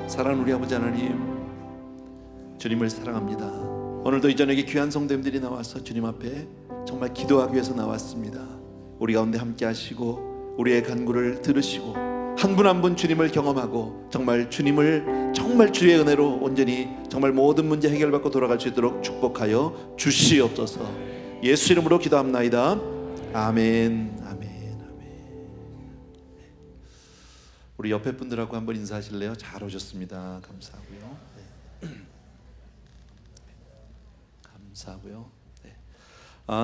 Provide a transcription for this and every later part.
사랑하는 우리 아버지 하나님, 주님을 사랑합니다. 오늘도 이 저녁에 귀한 성도님들이 나와서 주님 앞에 정말 기도하기 위해서 나왔습니다. 우리 가운데 함께 하시고 우리의 간구를 들으시고 한 분 한 분 주님을 경험하고 정말 주님을 정말 주의 은혜로 온전히 정말 모든 문제 해결받고 돌아갈 수 있도록 축복하여 주시옵소서. 예수 이름으로 기도합나이다. 아멘. 아멘. 아멘. 우리 옆에 분들하고 한번 인사하실래요? 잘 오셨습니다. 감사하고요. 네. 감사하고요. 네.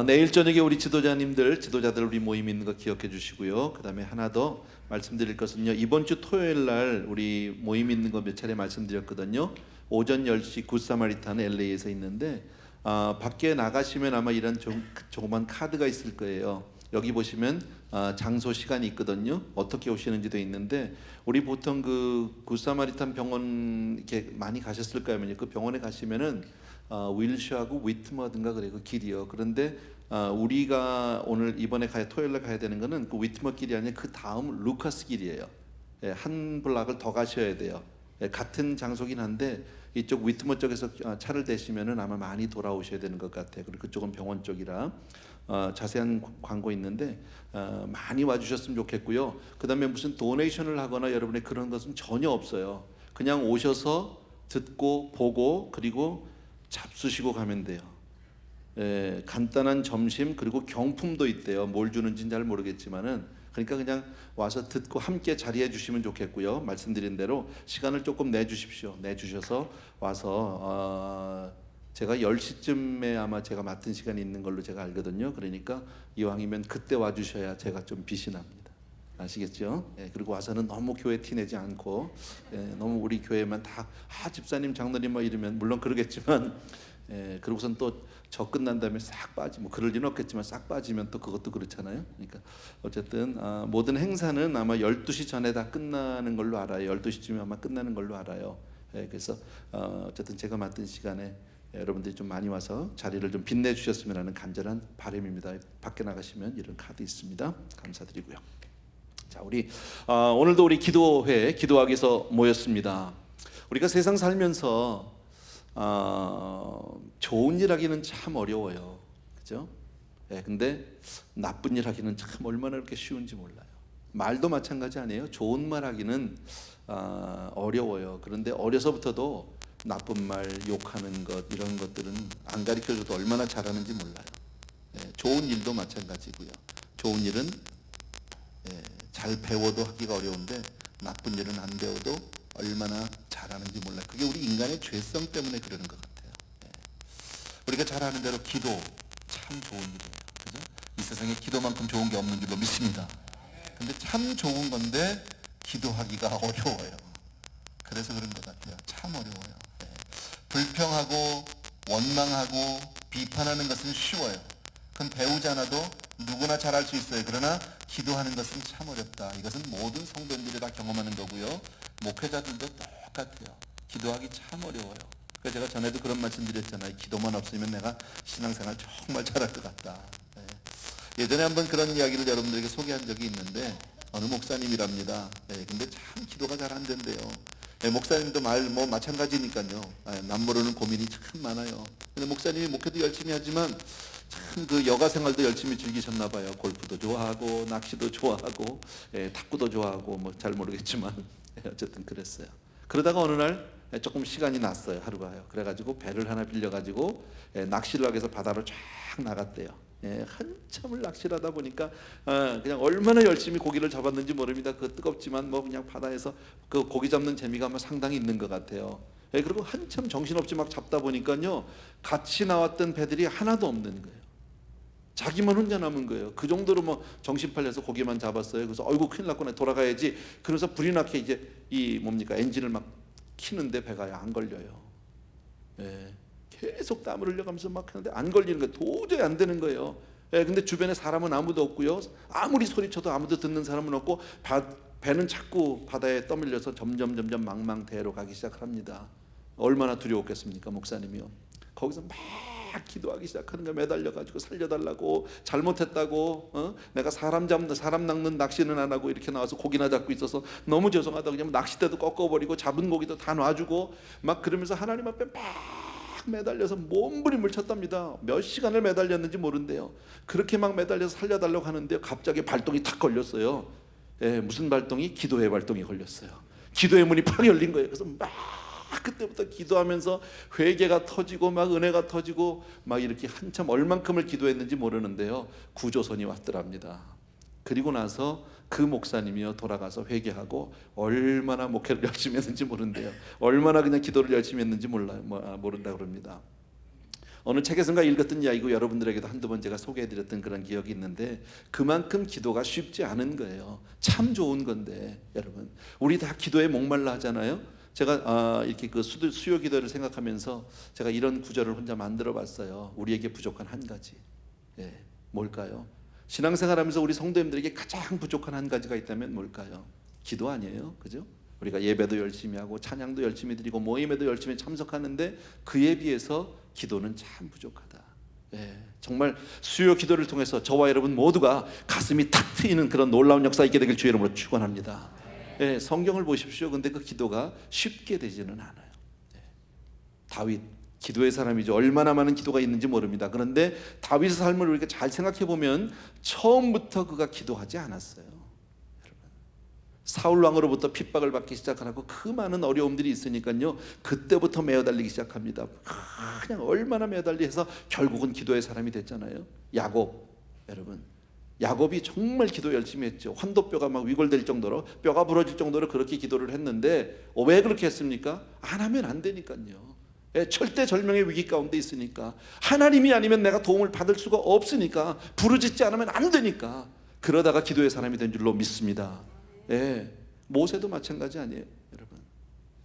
내일 저녁에 우리 지도자들 우리 모임 있는 거 기억해 주시고요. 그 다음에 하나 더 말씀드릴 것은요, 이번 주 토요일 날 우리 모임 있는 거 몇 차례 말씀드렸거든요. 오전 10시 굿사마리탄 LA에서 있는데 밖에 나가시면 아마 이런 조그만 카드가 있을 거예요. 여기 보시면 장소 시간이 있거든요. 어떻게 오시는지도 있는데 우리 보통 그 굿사마리탄 병원 이렇게 많이 가셨을 거예요. 그 병원에 가시면은 윌슈하고 위트머든가 그래 그 길이요. 그런데 우리가 오늘 이번에 토요일날 가야 되는 거는 그 위트머 길이 아니라 그 다음 루카스 길이에요. 예, 한 블락을 더 가셔야 돼요. 예, 같은 장소긴 한데 이쪽 위트머 쪽에서 차를 대시면은 아마 많이 돌아오셔야 되는 것 같아요. 그리고 그쪽은 병원 쪽이라 자세한 광고 있는데 많이 와주셨으면 좋겠고요. 그 다음에 무슨 도네이션을 하거나 여러분의 그런 것은 전혀 없어요. 그냥 오셔서 듣고 보고 그리고 잡수시고 가면 돼요. 예, 간단한 점심 그리고 경품도 있대요. 뭘 주는지는 잘 모르겠지만은 그러니까 그냥 와서 듣고 함께 자리해 주시면 좋겠고요. 말씀드린 대로 시간을 조금 내주십시오. 내주셔서 와서 제가 10시쯤에 아마 제가 맡은 시간이 있는 걸로 제가 알거든요. 그러니까 이왕이면 그때 와주셔야 제가 좀 빛이 납니다. 아시겠죠? 예, 그리고 와서는 너무 교회 티내지 않고 너무 우리 교회만 다 집사님 장로님 뭐 이러면 물론 그러겠지만 그러고선 또 저 끝난 다음에 싹 빠지면 그럴 리는 없겠지만 싹 빠지면 또 그것도 그렇잖아요. 그러니까 어쨌든 모든 행사는 아마 12시 전에 다 끝나는 걸로 알아요. 12시쯤에 아마 끝나는 걸로 알아요. 그래서 어쨌든 제가 맡은 시간에 여러분들이 좀 많이 와서 자리를 좀 빛내주셨으면 하는 간절한 바람입니다. 밖에 나가시면 이런 카드 있습니다. 감사드리고요. 자, 우리 오늘도 우리 기도회 기도하기 위해서 모였습니다. 우리가 세상 살면서 좋은 일 하기는 참 어려워요. 그죠? 근데 나쁜 일 하기는 참 얼마나 그렇게 쉬운지 몰라요. 말도 마찬가지 아니에요. 좋은 말 하기는 어려워요. 그런데 어려서부터도 나쁜 말, 욕하는 것 이런 것들은 안 가르쳐줘도 얼마나 잘하는지 몰라요. 좋은 일도 마찬가지고요. 좋은 일은 잘 배워도 하기가 어려운데 나쁜 일은 안 배워도 얼마나 잘하는지 몰라요. 그게 우리 인간의 죄성 때문에 그러는 것 같아요. 우리가 잘 아는 대로 기도 참 좋은 일이에요. 그죠? 이 세상에 기도만큼 좋은 게 없는 줄로 믿습니다. 근데 참 좋은 건데 기도하기가 어려워요. 그래서 그런 것 같아요. 참 어려워요. 불평하고 원망하고 비판하는 것은 쉬워요. 그건 배우지 않아도 누구나 잘할 수 있어요. 그러나 기도하는 것은 참 어렵다. 이것은 모든 성도님들이 다 경험하는 거고요. 목회자들도 똑같아요. 기도하기 참 어려워요. 그래서 제가 전에도 그런 말씀 드렸잖아요. 기도만 없으면 내가 신앙생활 정말 잘할 것 같다. 예전에 한번 그런 이야기를 여러분들에게 소개한 적이 있는데 어느 목사님이랍니다. 근데 참 기도가 잘 안 된대요. 목사님도 마찬가지니까요. 남모르는 고민이 참 많아요. 근데 목사님이 목회도 열심히 하지만 참 그 여가 생활도 열심히 즐기셨나 봐요. 골프도 좋아하고 낚시도 좋아하고 탁구도 좋아하고 뭐 잘 모르겠지만 어쨌든 그랬어요. 그러다가 어느 날 조금 시간이 났어요. 하루가요. 그래가지고 배를 하나 빌려가지고 낚시를 하기 위해서 바다로 쫙 나갔대요. 한참을 낚시를 하다 보니까 그냥 얼마나 열심히 고기를 잡았는지 모릅니다. 그 뜨겁지만 뭐 그냥 바다에서 그 고기 잡는 재미가 아마 상당히 있는 것 같아요. 그리고 한참 정신없이 막 잡다 보니까요, 같이 나왔던 배들이 하나도 없는 거예요. 자기만 혼자 남은 거예요. 그 정도로 뭐 정신 팔려서 고기만 잡았어요. 그래서 어이구 큰일 났구나, 돌아가야지. 그래서 불이 나게 이제 엔진을 막 키는데 배가 안 걸려요. 계속 땀을 흘려가면서 막 하는데 안 걸리는 거예요. 도저히 안 되는 거예요. 근데 주변에 사람은 아무도 없고요. 아무리 소리쳐도 아무도 듣는 사람은 없고 배는 자꾸 바다에 떠밀려서 점점 망망대해로 가기 시작합니다. 얼마나 두려웠겠습니까, 목사님이요. 거기서 막 기도하기 시작하는 거야. 매달려가지고 살려달라고, 잘못했다고, 내가 사람 낚는 낚시는 안 하고 이렇게 나와서 고기나 잡고 있어서 너무 죄송하다고 그냥 낚싯대도 꺾어버리고 잡은 고기도 다 놔주고 막 그러면서 하나님 앞에 막 매달려서 몸부림을 쳤답니다. 몇 시간을 매달렸는지 모른대요. 그렇게 막 매달려서 살려달라고 하는데요, 갑자기 발동이 탁 걸렸어요. 무슨 발동이? 기도의 발동이 걸렸어요. 기도의 문이 팍 열린 거예요. 그래서 막 그때부터 기도하면서 회개가 터지고 막 은혜가 터지고 막 이렇게 한참 얼만큼을 기도했는지 모르는데요, 구조선이 왔더랍니다. 그리고 나서 그 목사님이요 돌아가서 회개하고 얼마나 목회를 열심히 했는지 모른대요. 얼마나 그냥 기도를 열심히 했는지 모른다 그럽니다. 어느 책에선가 읽었던 이야기고 여러분들에게도 한두 번 제가 소개해드렸던 그런 기억이 있는데, 그만큼 기도가 쉽지 않은 거예요. 참 좋은 건데 여러분, 우리 다 기도에 목말라 하잖아요. 제가 이렇게 그 수요 기도를 생각하면서 제가 이런 구절을 혼자 만들어 봤어요. 우리에게 부족한 한 가지. 뭘까요? 신앙생활하면서 우리 성도님들에게 가장 부족한 한 가지가 있다면 뭘까요? 기도 아니에요? 그죠? 우리가 예배도 열심히 하고 찬양도 열심히 드리고 모임에도 열심히 참석하는데 그에 비해서 기도는 참 부족하다. 정말 수요 기도를 통해서 저와 여러분 모두가 가슴이 탁 트이는 그런 놀라운 역사 있게 되길 주의 이름으로 축원합니다. 성경을 보십시오. 근데 그 기도가 쉽게 되지는 않아요. 다윗 기도의 사람이죠. 얼마나 많은 기도가 있는지 모릅니다. 그런데 다윗의 삶을 우리가 잘 생각해 보면 처음부터 그가 기도하지 않았어요. 사울 왕으로부터 핍박을 받기 시작하고 그 많은 어려움들이 있으니까요, 그때부터 매어달리기 시작합니다. 그냥 얼마나 매어달리해서 결국은 기도의 사람이 됐잖아요. 야곱, 여러분, 야곱이 정말 기도 열심히 했죠. 환도뼈가 막 위골될 정도로, 뼈가 부러질 정도로 그렇게 기도를 했는데 왜 그렇게 했습니까? 안 하면 안 되니까요. 철대절명의 위기 가운데 있으니까, 하나님이 아니면 내가 도움을 받을 수가 없으니까, 부르짖지 않으면 안 되니까, 그러다가 기도의 사람이 된 줄로 믿습니다. 모세도 마찬가지 아니에요, 여러분.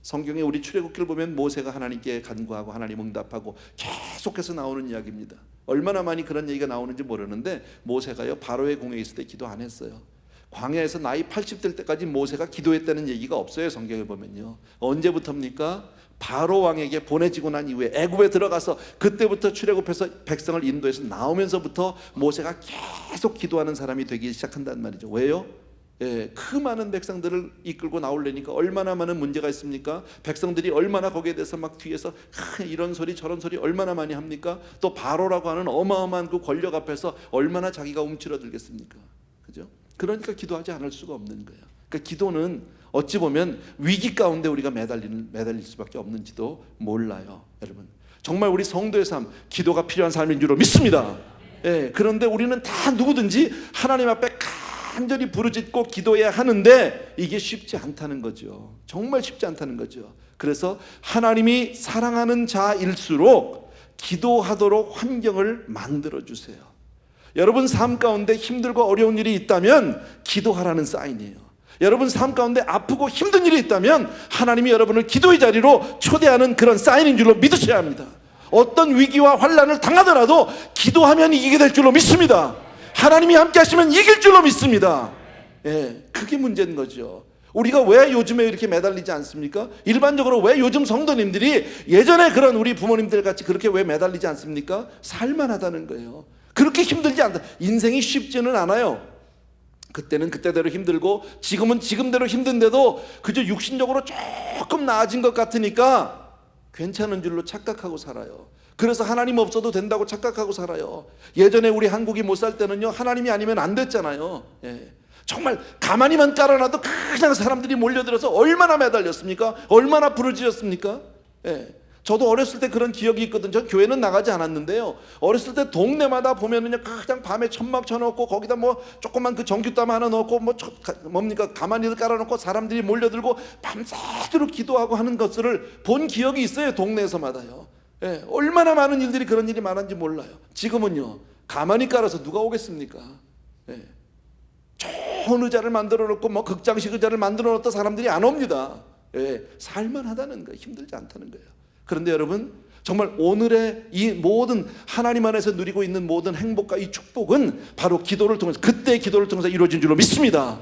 성경에 우리 출애굽기를 보면 모세가 하나님께 간구하고 하나님 응답하고 계속해서 나오는 이야기입니다. 얼마나 많이 그런 얘기가 나오는지 모르는데 모세가요 바로의 공에 있을 때 기도 안 했어요. 광야에서 나이 80 될 때까지 모세가 기도했다는 얘기가 없어요. 성경에 보면요. 언제부터입니까? 바로 왕에게 보내지고 난 이후에 애굽에 들어가서 그때부터 출애굽해서 백성을 인도해서 나오면서부터 모세가 계속 기도하는 사람이 되기 시작한단 말이죠. 왜요? 그 많은 백성들을 이끌고 나오려니까 얼마나 많은 문제가 있습니까? 백성들이 얼마나 거기에 대해서 막 뒤에서 이런 소리 저런 소리 얼마나 많이 합니까? 또 바로라고 하는 어마어마한 그 권력 앞에서 얼마나 자기가 움츠러들겠습니까? 그죠? 그러니까 기도하지 않을 수가 없는 거예요. 그러니까 기도는 어찌 보면 위기 가운데 우리가 매달릴 수밖에 없는지도 몰라요. 여러분, 정말 우리 성도의 삶, 기도가 필요한 삶인 줄로 믿습니다. 그런데 우리는 다 누구든지 하나님 앞에 간절히 부르짖고 기도해야 하는데 이게 쉽지 않다는 거죠. 정말 쉽지 않다는 거죠. 그래서 하나님이 사랑하는 자일수록 기도하도록 환경을 만들어 주세요. 여러분 삶 가운데 힘들고 어려운 일이 있다면 기도하라는 사인이에요. 여러분 삶 가운데 아프고 힘든 일이 있다면 하나님이 여러분을 기도의 자리로 초대하는 그런 사인인 줄로 믿으셔야 합니다. 어떤 위기와 환난을 당하더라도 기도하면 이기게 될 줄로 믿습니다. 하나님이 함께 하시면 이길 줄로 믿습니다. 그게 문제인 거죠. 우리가 왜 요즘에 이렇게 매달리지 않습니까? 일반적으로 왜 요즘 성도님들이 예전에 그런 우리 부모님들 같이 그렇게 왜 매달리지 않습니까? 살만하다는 거예요. 그렇게 힘들지 않다. 인생이 쉽지는 않아요. 그때는 그때대로 힘들고 지금은 지금대로 힘든데도 그저 육신적으로 조금 나아진 것 같으니까 괜찮은 줄로 착각하고 살아요. 그래서 하나님 없어도 된다고 착각하고 살아요. 예전에 우리 한국이 못 살 때는요, 하나님이 아니면 안 됐잖아요. 정말 가만히만 깔아놔도 그냥 사람들이 몰려들어서 얼마나 매달렸습니까? 얼마나 부르짖었습니까? 저도 어렸을 때 그런 기억이 있거든요. 저 교회는 나가지 않았는데요, 어렸을 때 동네마다 보면은요 그냥 밤에 천막 쳐놓고 거기다 뭐 조그만 그 전기담 하나 넣고 뭡니까 가만히 깔아놓고 사람들이 몰려들고 밤새도록 기도하고 하는 것을 본 기억이 있어요. 동네에서마다요. 얼마나 많은 일들이 그런 일이 많은지 몰라요. 지금은요 가만히 깔아서 누가 오겠습니까? 좋은 의자를 만들어 놓고 뭐 극장식 의자를 만들어 놓던 사람들이 안 옵니다. 살만하다는 거예요. 힘들지 않다는 거예요. 그런데 여러분, 정말 오늘의 이 모든 하나님 안에서 누리고 있는 모든 행복과 이 축복은 바로 기도를 통해서, 그때의 기도를 통해서 이루어진 줄로 믿습니다.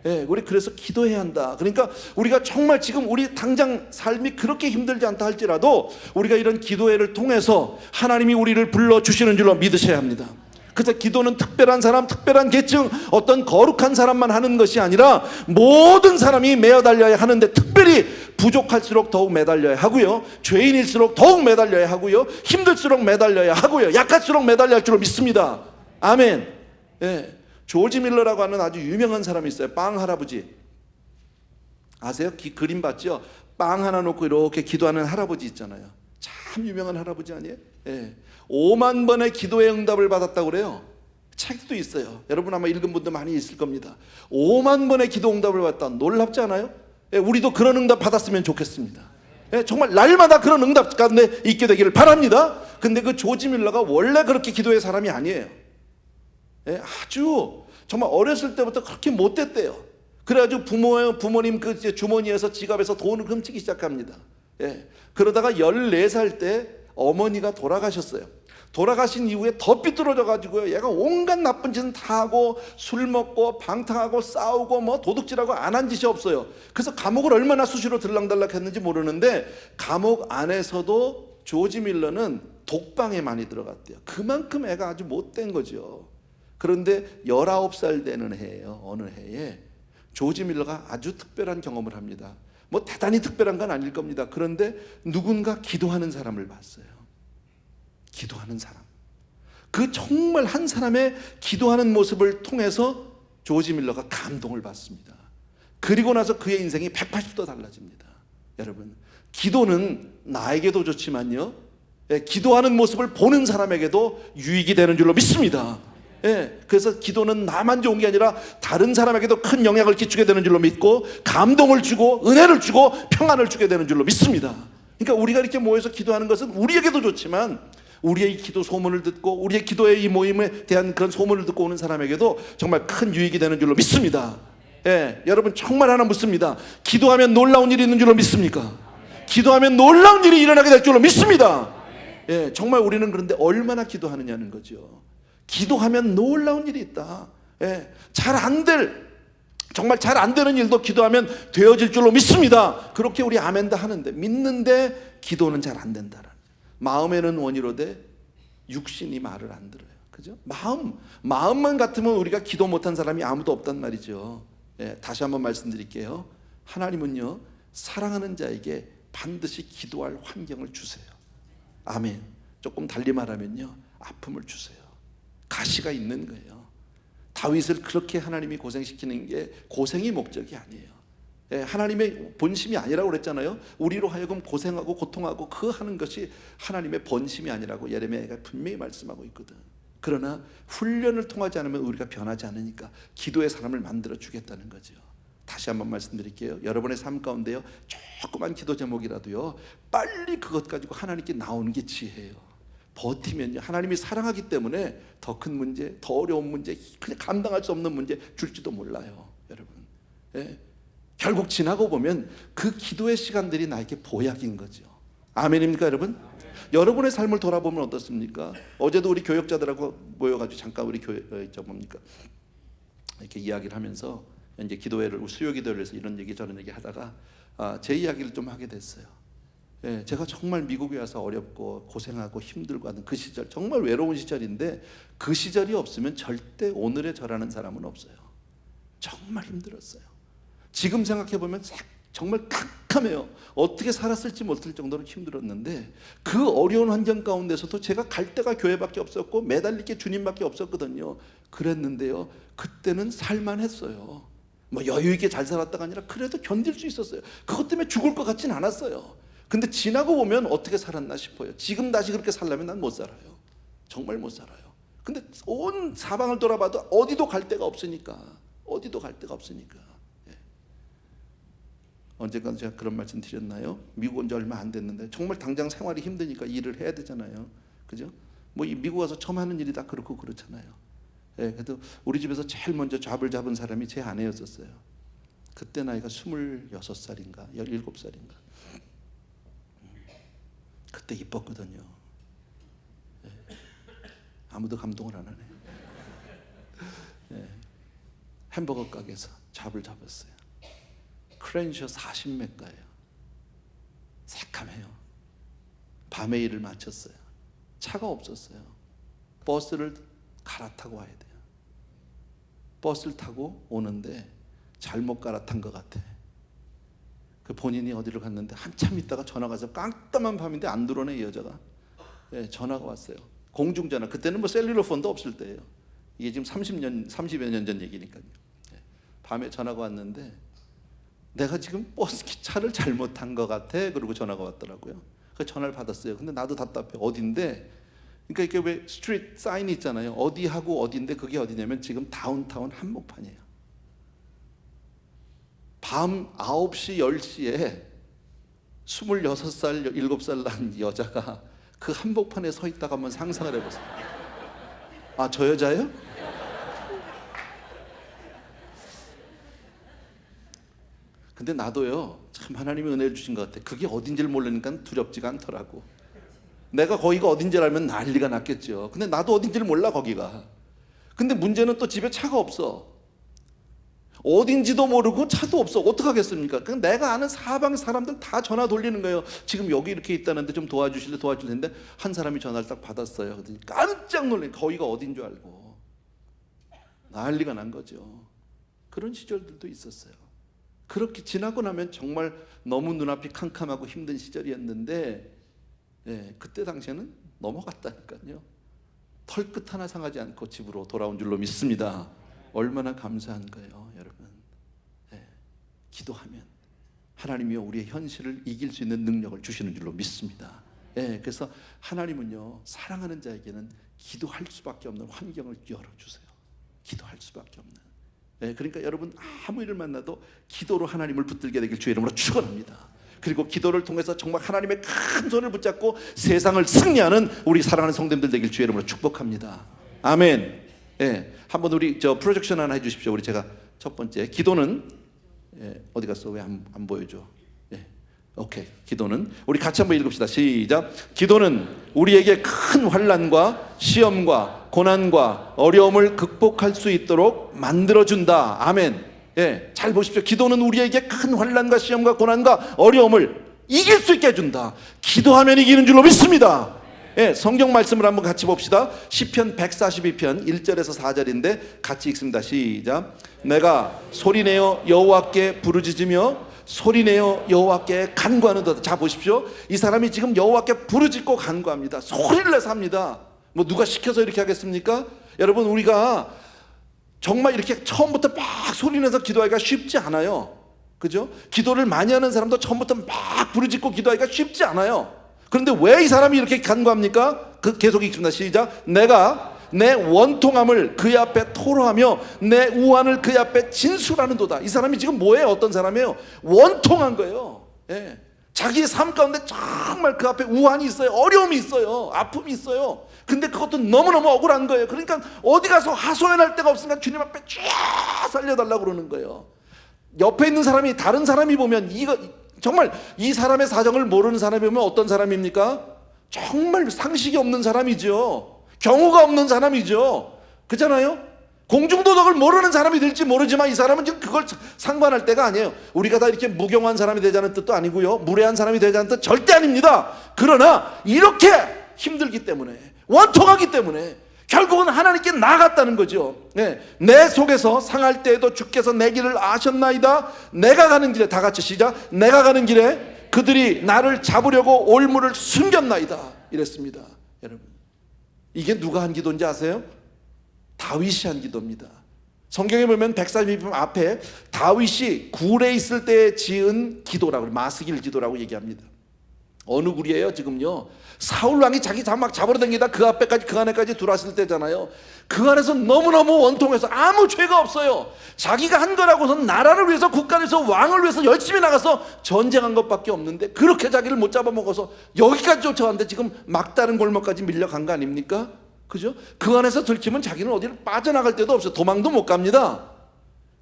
예, 우리 그래서 기도해야 한다. 그러니까 우리가 정말 지금 우리 당장 삶이 그렇게 힘들지 않다 할지라도 우리가 이런 기도회를 통해서 하나님이 우리를 불러주시는 줄로 믿으셔야 합니다. 그래서 기도는 특별한 사람, 특별한 계층, 어떤 거룩한 사람만 하는 것이 아니라 모든 사람이 매어 달려야 하는데, 특별히 부족할수록 더욱 매달려야 하고요, 죄인일수록 더욱 매달려야 하고요, 힘들수록 매달려야 하고요, 약할수록 매달려야 할 줄로 믿습니다. 아멘. 예. 조지 밀러라고 하는 아주 유명한 사람이 있어요. 빵 할아버지 아세요? 그림 봤죠? 빵 하나 놓고 이렇게 기도하는 할아버지 있잖아요. 참 유명한 할아버지 아니에요? 예. 5만 번의 기도의 응답을 받았다고 그래요. 책도 있어요. 여러분 아마 읽은 분도 많이 있을 겁니다. 5만 번의 기도 응답을 받았다. 놀랍지 않아요? 예, 우리도 그런 응답 받았으면 좋겠습니다. 예, 정말 날마다 그런 응답 가운데 있게 되기를 바랍니다. 근데 그 조지 밀러가 원래 그렇게 기도의 사람이 아니에요. 예, 아주 정말 어렸을 때부터 그렇게 못됐대요. 그래가지고 부모님 그 주머니에서 지갑에서 돈을 훔치기 시작합니다. 예, 그러다가 14살 때 어머니가 돌아가셨어요. 돌아가신 이후에 더 삐뚤어져 가지고요, 얘가 온갖 나쁜 짓은 다 하고 술 먹고 방탕하고 싸우고 뭐 도둑질하고 안 한 짓이 없어요. 그래서 감옥을 얼마나 수시로 들락달락 했는지 모르는데, 감옥 안에서도 조지 밀러는 독방에 많이 들어갔대요. 그만큼 애가 아주 못된 거죠. 그런데 19살 되는 해예요. 어느 해에 조지 밀러가 아주 특별한 경험을 합니다. 뭐 대단히 특별한 건 아닐 겁니다. 그런데 누군가 기도하는 사람을 봤어요. 기도하는 사람. 그 정말 한 사람의 기도하는 모습을 통해서 조지 밀러가 감동을 받습니다. 그리고 나서 그의 인생이 180도 달라집니다. 여러분, 기도는 나에게도 좋지만요, 기도하는 모습을 보는 사람에게도 유익이 되는 줄로 믿습니다. 예, 그래서 기도는 나만 좋은 게 아니라 다른 사람에게도 큰 영향을 끼치게 되는 줄로 믿고, 감동을 주고 은혜를 주고 평안을 주게 되는 줄로 믿습니다. 그러니까 우리가 이렇게 모여서 기도하는 것은 우리에게도 좋지만, 우리의 기도 소문을 듣고 우리의 기도의 이 모임에 대한 그런 소문을 듣고 오는 사람에게도 정말 큰 유익이 되는 줄로 믿습니다. 예, 여러분 정말 하나 묻습니다. 기도하면 놀라운 일이 있는 줄로 믿습니까? 기도하면 놀라운 일이 일어나게 될 줄로 믿습니다. 예, 정말 우리는 그런데 얼마나 기도하느냐는 거죠. 기도하면 놀라운 일이 있다. 예, 정말 잘 안 되는 일도 기도하면 되어질 줄로 믿습니다. 그렇게 우리 아멘다 하는데, 믿는데 기도는 잘 안 된다라는. 마음에는 원이로되 육신이 말을 안 들어요. 그죠? 마음만 같으면 우리가 기도 못한 사람이 아무도 없단 말이죠. 예, 다시 한번 말씀드릴게요. 하나님은요, 사랑하는 자에게 반드시 기도할 환경을 주세요. 아멘. 조금 달리 말하면요, 아픔을 주세요. 가시가 있는 거예요. 다윗을 그렇게 하나님이 고생시키는 게 고생이 목적이 아니에요. 예, 하나님의 본심이 아니라고 그랬잖아요. 우리로 하여금 고생하고 고통하고 그 하는 것이 하나님의 본심이 아니라고 예레미야가 분명히 말씀하고 있거든. 그러나 훈련을 통하지 않으면 우리가 변하지 않으니까 기도의 사람을 만들어 주겠다는 거죠. 다시 한번 말씀드릴게요. 여러분의 삶 가운데요, 조그만 기도 제목이라도요, 빨리 그것 가지고 하나님께 나오는 게 지혜예요. 버티면요, 하나님이 사랑하기 때문에 더 큰 문제, 더 어려운 문제, 그냥 감당할 수 없는 문제 줄지도 몰라요. 여러분, 예, 결국 지나고 보면 그 기도의 시간들이 나에게 보약인 거죠. 아멘입니까 여러분? 여러분의 삶을 돌아보면 어떻습니까? 어제도 우리 교역자들하고 모여가지고 잠깐 우리 이렇게 이야기를 하면서 이제 기도회를, 수요기도회를 해서 이런 얘기 저런 얘기 하다가 제 이야기를 좀 하게 됐어요. 예, 제가 정말 미국에 와서 어렵고 고생하고 힘들고 하는 그 시절, 정말 외로운 시절인데, 그 시절이 없으면 절대 오늘의 저라는 사람은 없어요. 정말 힘들었어요. 지금 생각해보면 정말 깜깜해요. 어떻게 살았을지 못할 정도로 힘들었는데, 그 어려운 환경 가운데서도 제가 갈 데가 교회밖에 없었고 매달릴 게 주님밖에 없었거든요. 그랬는데요, 그때는 살만했어요. 뭐 여유 있게 잘 살았다가 아니라 그래도 견딜 수 있었어요. 그것 때문에 죽을 것 같진 않았어요. 근데 지나고 보면 어떻게 살았나 싶어요. 지금 다시 그렇게 살려면 난 못 살아요. 정말 못 살아요. 근데 온 사방을 돌아봐도 어디도 갈 데가 없으니까. 예. 언젠가 제가 그런 말씀 드렸나요? 미국 온 지 얼마 안 됐는데 정말 당장 생활이 힘드니까 일을 해야 되잖아요. 그죠? 뭐 이 미국 와서 처음 하는 일이 다 그렇고 그렇잖아요. 예, 그래도 우리 집에서 제일 먼저 잡을 잡은 사람이 제 아내였었어요. 그때 나이가 26살인가 17살인가. 그때 이뻤거든요. 예. 아무도 감동을 안 하네. 예. 햄버거 가게에서 잡을 잡았어요. 크렌셔 40매가예요. 새카매요. 밤에 일을 마쳤어요. 차가 없었어요. 버스를 갈아타고 와야 돼요. 버스를 타고 오는데 잘못 갈아탄 것 같아. 그 본인이 어디를 갔는데 한참 있다가 전화가 와서 깜깜한 밤인데 안 들어오네, 이 여자가. 네, 전화가 왔어요. 공중전화. 그때는 뭐 셀룰러폰도 없을 때예요. 이게 지금 30여 년 전 얘기니까요. 네, 밤에 전화가 왔는데 내가 지금 버스 차를 잘못한 것 같아. 그러고 전화가 왔더라고요. 그 전화를 받았어요. 근데 나도 답답해. 어딘데? 그러니까 이게 왜 스트리트 사인이 있잖아요. 어디하고 어딘데, 그게 어디냐면 지금 다운타운 한복판이에요. 밤 9시, 10시에 26살, 7살 난 여자가 그 한복판에 서 있다가 한번 상상을 해보세요. 아, 저 여자예요? 근데 나도요, 참 하나님이 은혜를 주신 것 같아. 그게 어딘지를 모르니까 두렵지가 않더라고. 내가 거기가 어딘지를 알면 난리가 났겠죠. 근데 나도 어딘지를 몰라, 거기가. 근데 문제는 또 집에 차가 없어. 어딘지도 모르고 차도 없어. 어떡하겠습니까? 그냥 내가 아는 사방 사람들 다 전화 돌리는 거예요. 지금 여기 이렇게 있다는데 좀 도와주실 텐데. 한 사람이 전화를 딱 받았어요. 그랬더니 깜짝 놀래. 거기가 어딘 줄 알고 난리가 난 거죠. 그런 시절들도 있었어요. 그렇게 지나고 나면 정말 너무 눈앞이 캄캄하고 힘든 시절이었는데, 네, 그때 당시에는 넘어갔다니까요. 털끝 하나 상하지 않고 집으로 돌아온 줄로 믿습니다. 얼마나 감사한 거예요, 여러분. 네, 기도하면 하나님이 우리의 현실을 이길 수 있는 능력을 주시는 줄로 믿습니다. 네, 그래서 하나님은요, 사랑하는 자에게는 기도할 수밖에 없는 환경을 열어주세요. 기도할 수밖에 없는. 네, 그러니까 여러분 아무 일을 만나도 기도로 하나님을 붙들게 되길 주의 이름으로 축원합니다. 그리고 기도를 통해서 정말 하나님의 큰 손을 붙잡고 세상을 승리하는 우리 사랑하는 성도님들 되길 주의 이름으로 축복합니다. 아멘. 예, 한번 우리 저 프로젝션 하나 해주십시오. 우리 제가 첫 번째 기도는, 예, 어디 갔어? 왜 안 보여줘? 예, 오케이. 기도는 우리 같이 한번 읽읍시다. 시작. 기도는 우리에게 큰 환난과 시험과 고난과 어려움을 극복할 수 있도록 만들어준다. 아멘. 예, 잘 보십시오. 기도는 우리에게 큰 환난과 시험과 고난과 어려움을 이길 수 있게 해준다. 기도하면 이기는 줄로 믿습니다. 예, 성경 말씀을 한번 같이 봅시다. 시편 142편 1절에서 4절인데 같이 읽습니다. 시작. 내가 소리내어 여호와께 부르짖으며 소리내어 여호와께 간구하는도다. 자, 보십시오. 이 사람이 지금 여호와께 부르짖고 간구합니다. 소리를 내서 합니다. 뭐 누가 시켜서 이렇게 하겠습니까? 여러분, 우리가 정말 이렇게 처음부터 막 소리내서 기도하기가 쉽지 않아요. 그죠? 기도를 많이 하는 사람도 처음부터 막 부르짖고 기도하기가 쉽지 않아요. 그런데 왜 이 사람이 이렇게 간구합니까? 계속 읽습니다. 시작. 내가 내 원통함을 그의 앞에 토로하며 내 우환을 그의 앞에 진술하는도다. 이 사람이 지금 뭐예요? 어떤 사람이에요? 원통한 거예요. 예. 자기의 삶 가운데 정말 그 앞에 우환이 있어요. 어려움이 있어요. 아픔이 있어요. 근데 그것도 너무너무 억울한 거예요. 그러니까 어디 가서 하소연할 데가 없으니까 주님 앞에 쫙 살려달라고 그러는 거예요. 옆에 있는 사람이, 다른 사람이 보면 이거 정말 이 사람의 사정을 모르는 사람이 보면 어떤 사람입니까? 정말 상식이 없는 사람이죠. 경우가 없는 사람이죠. 그렇잖아요? 공중도덕을 모르는 사람이 될지 모르지만 이 사람은 지금 그걸 상관할 때가 아니에요. 우리가 다 이렇게 무경한 사람이 되자는 뜻도 아니고요, 무례한 사람이 되자는 뜻 절대 아닙니다. 그러나 이렇게 힘들기 때문에, 원통하기 때문에 결국은 하나님께 나아갔다는 거죠. 네. 내 속에서 상할 때에도 주께서 내 길을 아셨나이다. 내가 가는 길에, 다 같이 시작. 내가 가는 길에 그들이 나를 잡으려고 올무를 숨겼나이다. 이랬습니다. 여러분, 이게 누가 한 기도인지 아세요? 다윗이 한 기도입니다. 성경에 보면 142편 앞에 다윗이 굴에 있을 때 지은 기도라고, 마스길 기도라고 얘기합니다. 어느 굴이에요? 지금요, 사울 왕이 자기 막 잡으러 다니다 그 앞에까지, 그 안에까지 들어왔을 때잖아요. 그 안에서 너무너무 원통해서 아무 죄가 없어요. 자기가 한 거라고선 나라를 위해서, 국가를 위해서, 왕을 위해서 열심히 나가서 전쟁한 것밖에 없는데 그렇게 자기를 못 잡아먹어서 여기까지 쫓아왔는데 지금 막다른 골목까지 밀려간 거 아닙니까? 그죠? 그 안에서 들키면 자기는 어디를 빠져나갈 데도 없어요. 도망도 못 갑니다.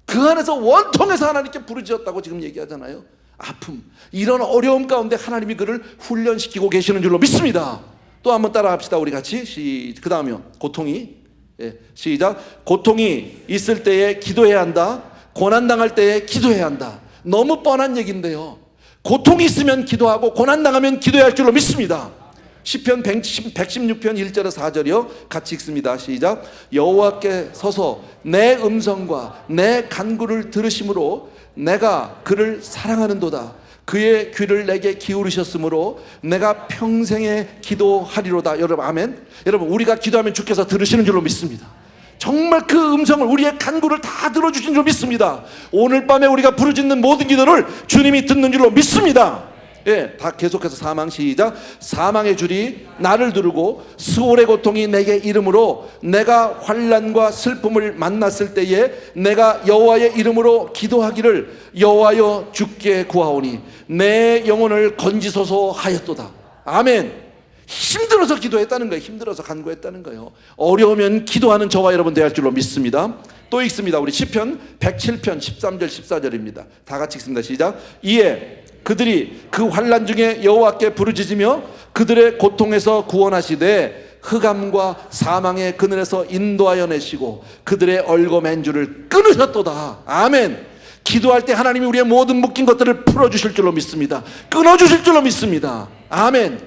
그 안에서 원통해서 하나님께 부르짖었다고 지금 얘기하잖아요. 아픔, 이런 어려움 가운데 하나님이 그를 훈련시키고 계시는 줄로 믿습니다. 또 한번 따라 합시다. 우리 같이. 그 다음이요, 고통이. 예, 시작. 고통이 있을 때에 기도해야 한다. 고난당할 때에 기도해야 한다. 너무 뻔한 얘기인데요, 고통이 있으면 기도하고 고난당하면 기도해야 할 줄로 믿습니다. 시편 116편 1절에서 4절이요, 같이 읽습니다. 시작. 여호와께 서서 내 음성과 내 간구를 들으심으로 내가 그를 사랑하는도다. 그의 귀를 내게 기울이셨으므로 내가 평생에 기도하리로다. 여러분 아멘. 여러분, 우리가 기도하면 주께서 들으시는 줄로 믿습니다. 정말 그 음성을, 우리의 간구를 다 들어주신 줄 믿습니다. 오늘 밤에 우리가 부르짖는 모든 기도를 주님이 듣는 줄로 믿습니다. 예, 다 계속해서 사망 시작. 사망의 줄이 나를 두르고 스올의 고통이 내게 이름으로 내가 환난과 슬픔을 만났을 때에 내가 여호와의 이름으로 기도하기를 여호와여 주께 구하오니 내 영혼을 건지소서 하였도다. 아멘. 힘들어서 기도했다는 거예요. 힘들어서 간구했다는 거예요. 어려우면 기도하는 저와 여러분 되어야 할 줄로 믿습니다. 또 읽습니다. 우리 시편 107편 13절 14절입니다. 다 같이 읽습니다. 시작. 이에 그들이 그 환난 중에 여호와께 부르짖으며 그들의 고통에서 구원하시되 흑암과 사망의 그늘에서 인도하여 내시고 그들의 얼거맨 줄을 끊으셨도다. 아멘. 기도할 때 하나님이 우리의 모든 묶인 것들을 풀어주실 줄로 믿습니다. 끊어주실 줄로 믿습니다. 아멘.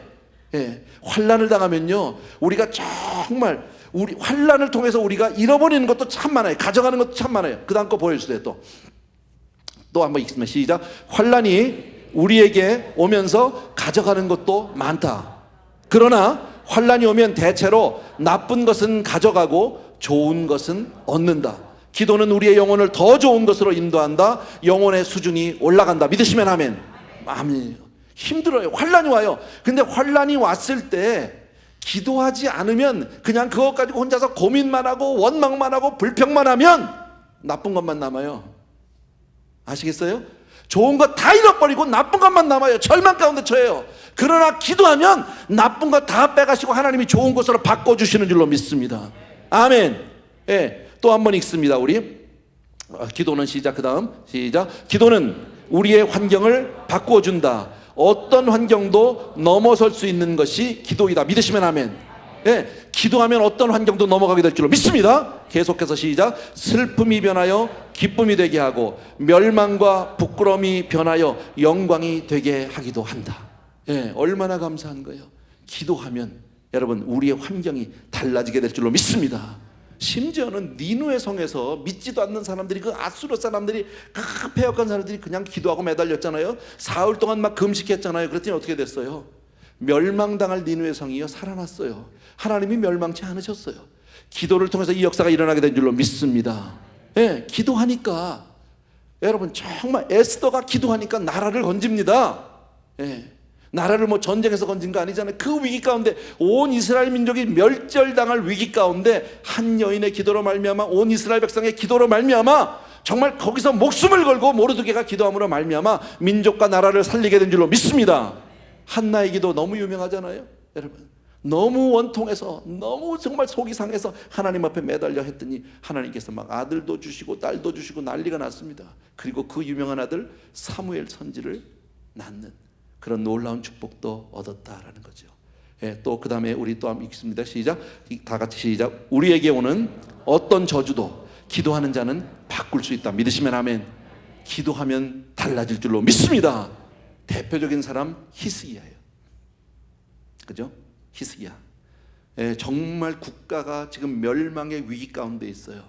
예, 환난을 당하면요, 우리가 정말 우리 환난을 통해서 우리가 잃어버리는 것도 참 많아요. 가져가는 것도 참 많아요. 그 다음 거 보여주세요. 또 한번 읽습니다. 시작. 환난이 우리에게 오면서 가져가는 것도 많다. 그러나 환난이 오면 대체로 나쁜 것은 가져가고 좋은 것은 얻는다. 기도는 우리의 영혼을 더 좋은 것으로 인도한다. 영혼의 수준이 올라간다. 믿으시면 아멘. 아멘. 힘들어요. 환난이 와요. 근데 환난이 왔을 때 기도하지 않으면 그냥 그것 가지고 혼자서 고민만 하고 원망만 하고 불평만 하면 나쁜 것만 남아요. 아시겠어요? 좋은 것 다 잃어버리고 나쁜 것만 남아요. 절망 가운데 처해요. 그러나 기도하면 나쁜 것 다 빼가시고 하나님이 좋은 것으로 바꿔주시는 줄로 믿습니다. 아멘. 예, 또 한 번 읽습니다. 우리 기도는 시작. 그 다음 시작. 기도는 우리의 환경을 바꾸어준다. 어떤 환경도 넘어설 수 있는 것이 기도이다. 믿으시면 아멘. 예, 기도하면 어떤 환경도 넘어가게 될 줄로 믿습니다. 계속해서 시작. 슬픔이 변하여 기쁨이 되게 하고 멸망과 부끄러움이 변하여 영광이 되게 하기도 한다. 예, 얼마나 감사한 거예요. 기도하면 여러분 우리의 환경이 달라지게 될 줄로 믿습니다. 심지어는 니누의 성에서 믿지도 않는 사람들이, 그 아수르 사람들이, 그 패역한 사람들이 그냥 기도하고 매달렸잖아요. 사흘 동안 막 금식했잖아요. 그랬더니 어떻게 됐어요? 멸망당할 니누의 성이요 살아났어요. 하나님이 멸망치 않으셨어요. 기도를 통해서 이 역사가 일어나게 된 줄로 믿습니다. 예, 기도하니까 여러분 정말 에스더가 기도하니까 나라를 건집니다. 예, 나라를 뭐 전쟁에서 건진 거 아니잖아요. 그 위기 가운데 온 이스라엘 민족이 멸절당할 위기 가운데 한 여인의 기도로 말미암아, 온 이스라엘 백성의 기도로 말미암아 정말 거기서 목숨을 걸고 모르드게가 기도함으로 말미암아 민족과 나라를 살리게 된 줄로 믿습니다. 한나의 기도 너무 유명하잖아요. 여러분 너무 원통해서 너무 정말 속이 상해서 하나님 앞에 매달려 했더니 하나님께서 막 아들도 주시고 딸도 주시고 난리가 났습니다. 그리고 그 유명한 아들 사무엘 선지를 낳는 그런 놀라운 축복도 얻었다라는 거죠. 예, 또 그 다음에 우리 또 한번 읽습니다. 시작. 다 같이 시작. 우리에게 오는 어떤 저주도 기도하는 자는 바꿀 수 있다. 믿으시면 아멘. 기도하면 달라질 줄로 믿습니다. 대표적인 사람 히스기야예요. 그죠? 히스기야. 예, 정말 국가가 지금 멸망의 위기 가운데 있어요.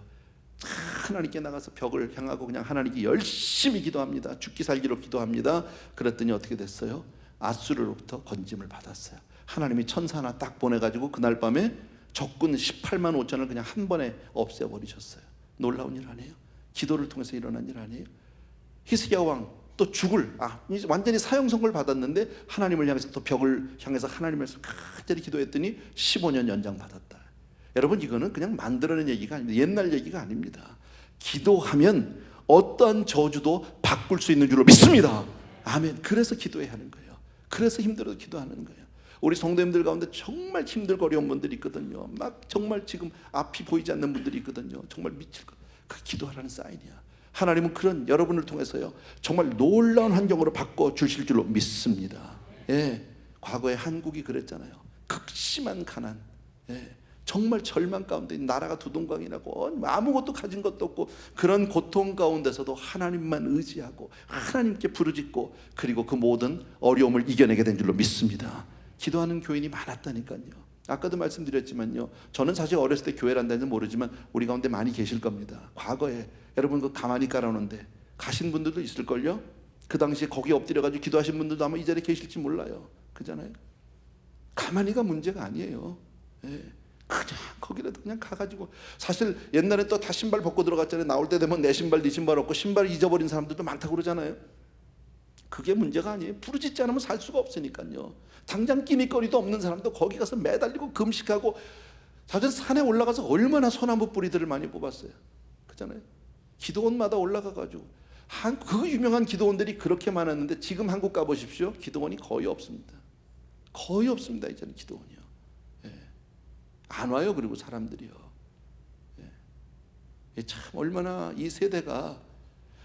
하나님께 나가서 벽을 향하고 그냥 하나님께 열심히 기도합니다. 죽기 살기로 기도합니다. 그랬더니 어떻게 됐어요? 아수르로부터 건짐을 받았어요. 하나님이 천사 하나 딱 보내가지고 그날 밤에 적군 18만 5천을 그냥 한 번에 없애버리셨어요. 놀라운 일 아니에요? 기도를 통해서 일어난 일 아니에요? 히스기야 왕 또 완전히 사형 선고를 받았는데 하나님을 향해서 또 벽을 향해서 하나님을 간절히 기도했더니 15년 연장받았다. 여러분 이거는 그냥 만들어낸 얘기가 아닙니다. 옛날 얘기가 아닙니다. 기도하면 어떠한 저주도 바꿀 수 있는 줄로 믿습니다. 아멘. 그래서 기도해야 하는 거예요. 그래서 힘들어도 기도하는 거예요. 우리 성도님들 가운데 정말 힘들고 어려운 분들이 있거든요. 막 정말 지금 앞이 보이지 않는 분들이 있거든요. 정말 미칠 것. 그 기도하라는 사인이야. 하나님은 그런 여러분을 통해서요 정말 놀라운 환경으로 바꿔주실 줄로 믿습니다. 예, 과거에 한국이 그랬잖아요. 극심한 가난, 예, 정말 절망 가운데 나라가 두동강이 나고 아무것도 가진 것도 없고 그런 고통 가운데서도 하나님만 의지하고 하나님께 부르짖고 그리고 그 모든 어려움을 이겨내게 된 줄로 믿습니다. 기도하는 교인이 많았다니까요. 아까도 말씀드렸지만요, 저는 사실 어렸을 때 교회를 한다는지 모르지만 우리 가운데 많이 계실 겁니다. 과거에 여러분 그 가만히 깔아놓는데 가신 분들도 있을걸요. 그 당시에 거기 엎드려가지고 기도하신 분들도 아마 이 자리에 계실지 몰라요. 그잖아요. 가만히가 문제가 아니에요. 예. 그냥 거기라도 그냥 가가지고, 사실 옛날에 또 다 신발 벗고 들어갔잖아요. 나올 때 되면 내 신발 네 신발 없고 신발 잊어버린 사람들도 많다고 그러잖아요. 그게 문제가 아니에요. 부르짖지 않으면 살 수가 없으니까요. 당장 끼니거리도 없는 사람도 거기 가서 매달리고 금식하고, 사실 산에 올라가서 얼마나 소나무 뿌리들을 많이 뽑았어요. 그잖아요. 기도원마다 올라가가지고 그 유명한 기도원들이 그렇게 많았는데 지금 한국 가보십시오. 기도원이 거의 없습니다. 거의 없습니다. 이제는 기도원이요. 안 와요. 그리고 사람들이요. 참 얼마나 이 세대가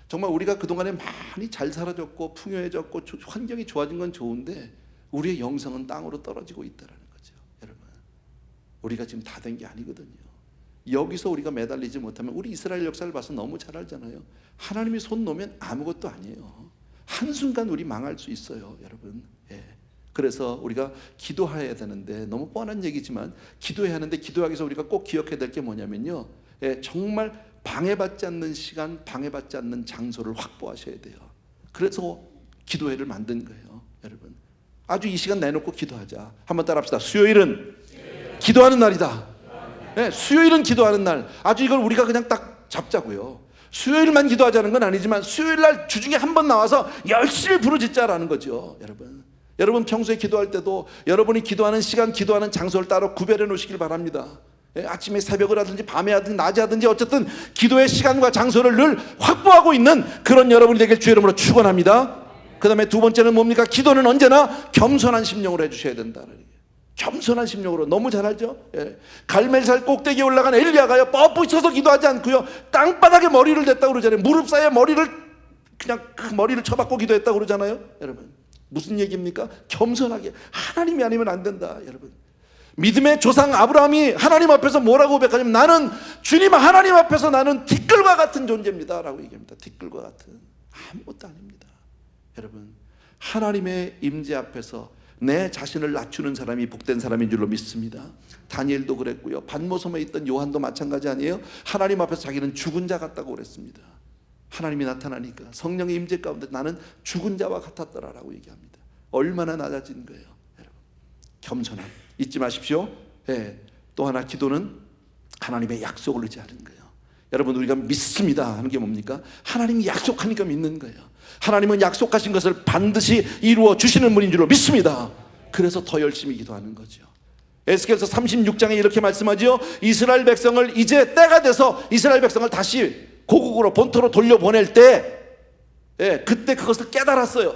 정말, 우리가 그동안에 많이 잘 살아졌고 풍요해졌고 환경이 좋아진 건 좋은데 우리의 영성은 땅으로 떨어지고 있다는 거죠. 여러분, 우리가 지금 다 된 게 아니거든요. 여기서 우리가 매달리지 못하면, 우리 이스라엘 역사를 봐서 너무 잘 알잖아요. 하나님이 손 놓으면 아무것도 아니에요. 한순간 우리 망할 수 있어요. 여러분. 그래서 우리가 기도해야 되는데, 너무 뻔한 얘기지만 기도해야 하는데, 기도하기 위해서 우리가 꼭 기억해야 될 게 뭐냐면요, 정말 방해받지 않는 시간, 방해받지 않는 장소를 확보하셔야 돼요. 그래서 기도회를 만든 거예요. 여러분, 아주 이 시간 내놓고 기도하자. 한번 따라합시다. 수요일은 기도하는 날이다. 수요일은 기도하는 날. 아주 이걸 우리가 그냥 딱 잡자고요. 수요일만 기도하자는 건 아니지만 수요일 날 주중에 한 번 나와서 열심히 부르짖자라는 거죠. 여러분 평소에 기도할 때도 여러분이 기도하는 시간, 기도하는 장소를 따로 구별해 놓으시길 바랍니다. 아침에 새벽을 하든지 밤에 하든지 낮에 하든지 어쨌든 기도의 시간과 장소를 늘 확보하고 있는 그런 여러분이 되길 주의 이름으로 축원합니다. 그 다음에 두 번째는 뭡니까? 기도는 언제나 겸손한 심령으로 해주셔야 된다는 얘기예요. 겸손한 심령으로. 너무 잘 알죠? 갈멜살 꼭대기에 올라간 엘리야가요, 뻗고 있어서 기도하지 않고요, 땅바닥에 머리를 댔다고 그러잖아요. 무릎 사이에 머리를 그냥 그 머리를 쳐박고 기도했다고 그러잖아요. 여러분, 무슨 얘기입니까? 겸손하게. 하나님이 아니면 안 된다. 여러분, 믿음의 조상 아브라함이 하나님 앞에서 뭐라고 고백하냐면, 나는 주님 하나님 앞에서 나는 티끌과 같은 존재입니다 라고 얘기합니다. 티끌과 같은, 아무것도 아닙니다. 여러분, 하나님의 임재 앞에서 내 자신을 낮추는 사람이 복된 사람인 줄로 믿습니다. 다니엘도 그랬고요, 반모섬에 있던 요한도 마찬가지 아니에요? 하나님 앞에서 자기는 죽은 자 같다고 그랬습니다. 하나님이 나타나니까 성령의 임재 가운데 나는 죽은 자와 같았더라라고 얘기합니다. 얼마나 낮아진 거예요. 여러분, 겸손함 잊지 마십시오. 또 하나, 기도는 하나님의 약속을 의지하는 거예요. 여러분, 우리가 믿습니다 하는 게 뭡니까? 하나님이 약속하니까 믿는 거예요. 하나님은 약속하신 것을 반드시 이루어 주시는 분인 줄로 믿습니다. 그래서 더 열심히 기도하는 거죠. 에스겔서 36장에 이렇게 말씀하지요. 이스라엘 백성을, 이제 때가 돼서 이스라엘 백성을 다시 고국으로, 본토로 돌려보낼 때, 그때 그것을 깨달았어요.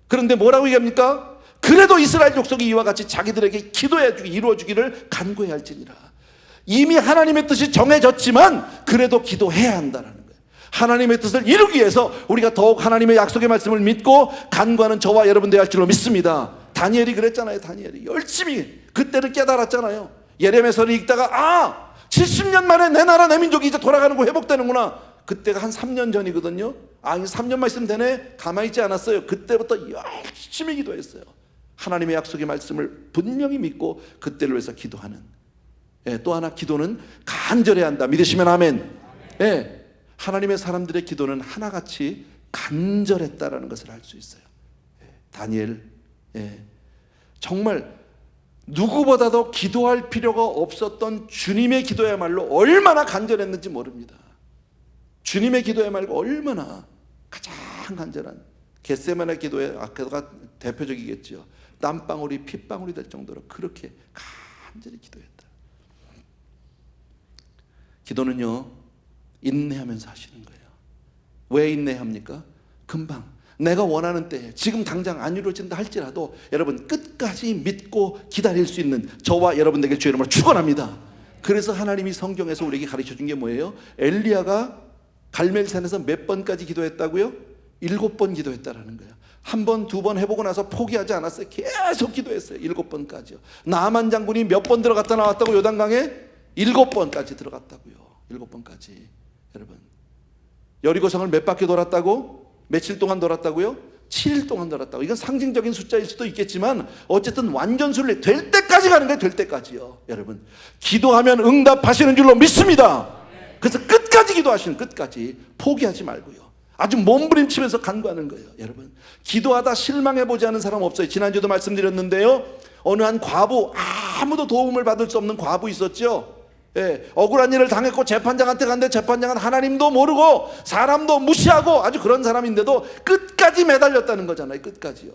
그런데 뭐라고 얘기합니까? 그래도 이스라엘 족속이 이와 같이 자기들에게 기도해 주기, 이루어 주기를 간구해야 할지니라. 이미 하나님의 뜻이 정해졌지만 그래도 기도해야 한다는 거예요. 하나님의 뜻을 이루기 위해서 우리가 더욱 하나님의 약속의 말씀을 믿고 간구하는 저와 여러분 되어야 할 줄로 믿습니다. 다니엘이 그랬잖아요. 다니엘이 열심히 그때를 깨달았잖아요. 예레미야서를 읽다가 70년 만에 내 나라 내 민족이 이제 돌아가는 거, 회복되는구나. 그때가 한 3년 전이거든요. 3년만 있으면 되네. 가만히 있지 않았어요. 그때부터 열심히 기도했어요. 하나님의 약속의 말씀을 분명히 믿고 그때를 위해서 기도하는. 또 하나, 기도는 간절해야 한다. 믿으시면 아멘. 하나님의 사람들의 기도는 하나같이 간절했다라는 것을 알 수 있어요. 다니엘, 정말 누구보다도 기도할 필요가 없었던 주님의 기도야말로 얼마나 간절했는지 모릅니다. 주님의 기도야말로 얼마나 가장 간절한, 겟세마네 기도의 아까가 대표적이겠죠. 땀방울이 핏방울이 될 정도로 그렇게 간절히 기도했다. 기도는요, 인내하면서 하시는 거예요. 왜 인내합니까? 금방 내가 원하는 때에, 지금 당장 안 이루어진다 할지라도 여러분 끝까지 믿고 기다릴 수 있는 저와 여러분에게 주의 이름으로 축원합니다. 그래서 하나님이 성경에서 우리에게 가르쳐준 게 뭐예요? 엘리야가 갈멜산에서 몇 번까지 기도했다고요? 7번 기도했다라는 거예요. 한 번, 두 번 해보고 나서 포기하지 않았어요. 계속 기도했어요. 7번까지요. 나만 장군이 몇 번 들어갔다 나왔다고 요단강에? 7번까지 들어갔다고요. 7번까지. 여러분, 여리고성을 몇 바퀴 돌았다고? 며칠 동안 돌았다고요? 7일 동안 돌았다고. 이건 상징적인 숫자일 수도 있겠지만 어쨌든 완전순례 될 때까지 가는 거예요. 될 때까지요. 여러분, 기도하면 응답하시는 줄로 믿습니다. 그래서 끝까지 기도하시는, 끝까지 포기하지 말고요. 아주 몸부림치면서 간구하는 거예요. 여러분, 기도하다 실망해보지 않은 사람 없어요. 지난주도 말씀드렸는데요, 어느 한 과부, 아무도 도움을 받을 수 없는 과부 있었죠. 예, 억울한 일을 당했고 재판장한테 갔는데 재판장은 하나님도 모르고 사람도 무시하고 아주 그런 사람인데도 끝까지 매달렸다는 거잖아요. 끝까지요.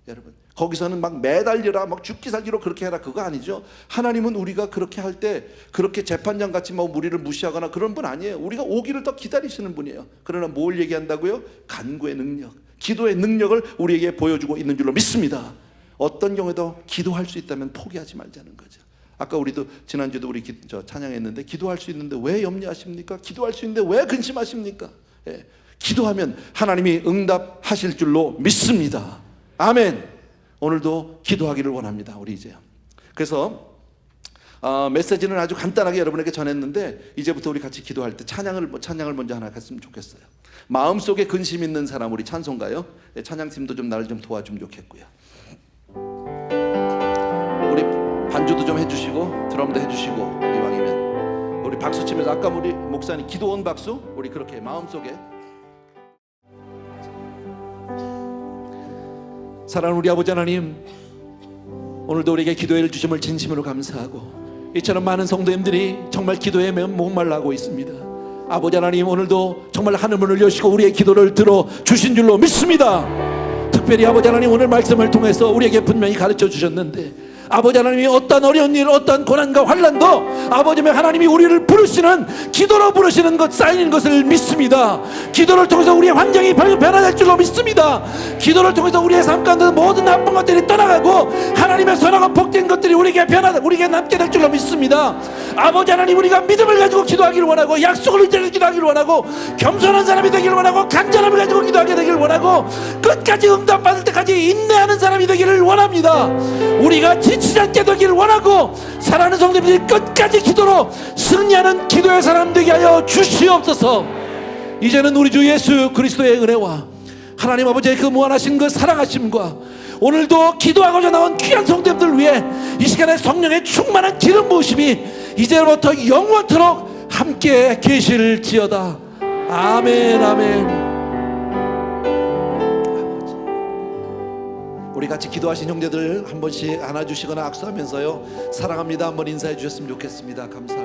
여러분, 거기서는 막 매달리라, 막 죽기 살기로 그렇게 해라, 그거 아니죠. 하나님은 우리가 그렇게 할 때 그렇게 재판장같이 막 우리를 무시하거나 그런 분 아니에요. 우리가 오기를 더 기다리시는 분이에요. 그러나 뭘 얘기한다고요? 간구의 능력, 기도의 능력을 우리에게 보여주고 있는 줄로 믿습니다. 어떤 경우에도 기도할 수 있다면 포기하지 말자는 거죠. 아까 우리도 지난주도 우리 찬양했는데, 기도할 수 있는데 왜 염려하십니까? 기도할 수 있는데 왜 근심하십니까? 예, 기도하면 하나님이 응답하실 줄로 믿습니다. 아멘. 오늘도 기도하기를 원합니다. 우리 이제. 그래서 메시지는 아주 간단하게 여러분에게 전했는데, 이제부터 우리 같이 기도할 때 찬양을 먼저 하나 했으면 좋겠어요. 마음속에 근심 있는 사람, 우리 찬송가요. 찬양팀도 좀 나를 좀 도와주면 좋겠고요. 우리 반주도 좀 해주시고 드럼도 해주시고, 이왕이면 우리 박수 치면서, 아까 우리 목사님 기도원 박수, 우리 그렇게 마음속에. 사랑하는 우리 아버지 하나님, 오늘도 우리에게 기도를 주심을 진심으로 감사하고, 이처럼 많은 성도님들이 정말 기도에 목말라하고 있습니다. 아버지 하나님, 오늘도 정말 하늘문을 여시고 우리의 기도를 들어 주신 줄로 믿습니다. 특별히 아버지 하나님, 오늘 말씀을 통해서 우리에게 분명히 가르쳐 주셨는데, 아버지 하나님이 어떤 어려운 일, 어떤 고난과 환난도 아버지 하나님이 우리를 부르시는, 기도로 부르시는 것, 쌓이는 것을 믿습니다. 기도를 통해서 우리의 환경이 변화될 줄로 믿습니다. 기도를 통해서 우리의 삶 가운데 모든 나쁜 것들이 떠나가고 하나님의 선하고 복된 것들이 우리에게 우리에게 남게 될 줄로 믿습니다. 아버지 하나님, 우리가 믿음을 가지고 기도하기를 원하고, 약속을 의지해서 기도하기를 원하고, 겸손한 사람이 되기를 원하고, 간절함을 가지고 기도하게 되기를 원하고, 끝까지 응답받을 때까지 인내하는 사람이 되기를 원합니다. 우리가 지치지 않게 되기를 원하고, 사랑하는 성도님들이 끝까지 기도로 승리하는 기도의 사람 되게 하여 주시옵소서. 이제는 우리 주 예수 그리스도의 은혜와 하나님 아버지의 그 무한하신 그 사랑하심과, 오늘도 기도하고자 나온 귀한 성도님들 위해 이 시간에 성령의 충만한 기름 부으심이 이제부터 영원토록 함께 계실지어다. 아멘, 아멘. 우리 같이 기도하신 형제들 한 번씩 안아주시거나 악수하면서요, 사랑합니다 한번 인사해 주셨으면 좋겠습니다. 감사합니다.